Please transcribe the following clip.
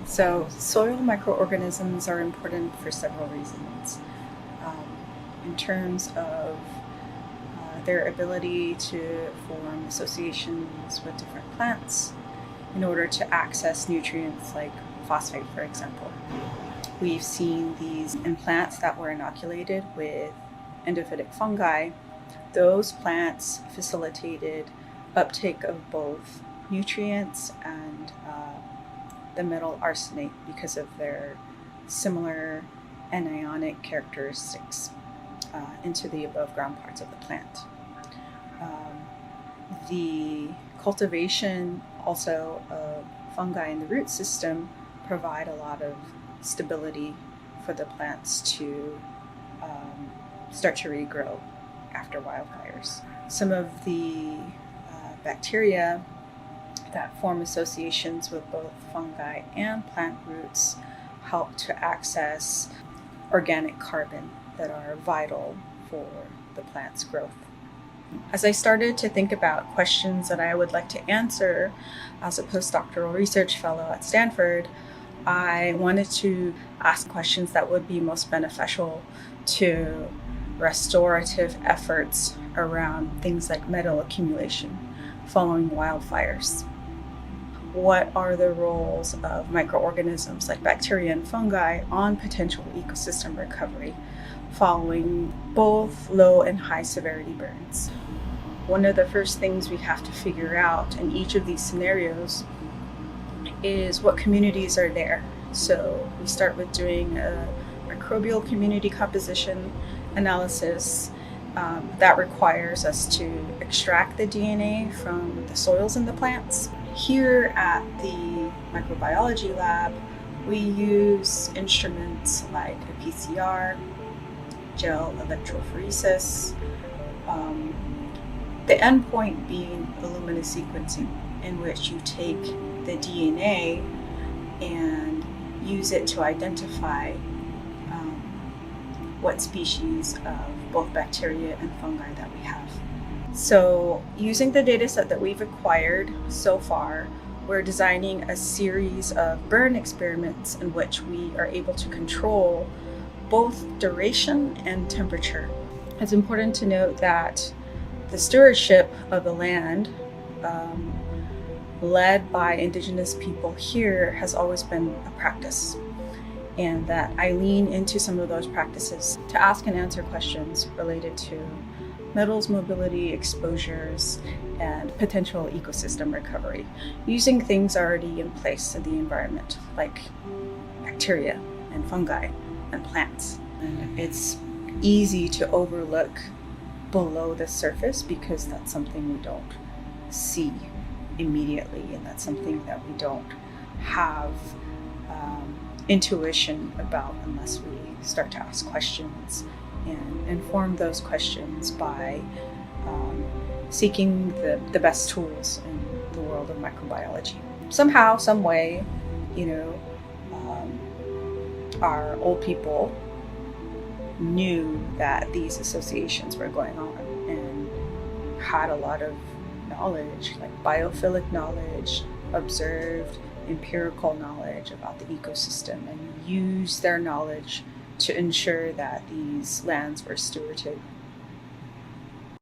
So, soil microorganisms are important for several reasons. In terms of their ability to form associations with different plants in order to access nutrients like phosphate, for example. We've seen these in plants that were inoculated with endophytic fungi. Those plants facilitated uptake of both nutrients and the metal arsenate because of their similar anionic characteristics into the above ground parts of the plant. The cultivation also of fungi in the root system provide a lot of stability for the plants to start to regrow after wildfires. Some of the bacteria that form associations with both fungi and plant roots help to access organic carbon that are vital for the plant's growth. As I started to think about questions that I would like to answer as a postdoctoral research fellow at Stanford, I wanted to ask questions that would be most beneficial to restorative efforts around things like metal accumulation following wildfires. What are the roles of microorganisms like bacteria and fungi on potential ecosystem recovery following both low and high severity burns? One of the first things we have to figure out in each of these scenarios is what communities are there. So we start with doing a microbial community composition analysis that requires us to extract the DNA from the soils in the plants. Here at the microbiology lab, we use instruments like a PCR, gel electrophoresis, the endpoint being Illumina sequencing, in which you take the DNA and use it to identify what species of both bacteria and fungi that we have. So using the data set that we've acquired so far, we're designing a series of burn experiments in which we are able to control both duration and temperature. It's important to note that the stewardship of the land led by Indigenous people here has always been a practice, and that I lean into some of those practices to ask and answer questions related to metals mobility, exposures, and potential ecosystem recovery, using things already in place in the environment, like bacteria and fungi and plants. And it's easy to overlook below the surface because that's something we don't see immediately, and that's something that we don't have intuition about unless we start to ask questions and inform those questions by seeking the best tools in the world of microbiology. Somehow, some way, our old people knew that these associations were going on and had a lot of knowledge, like biophilic knowledge, observed empirical knowledge about the ecosystem, and used their knowledge to ensure that these lands were stewarded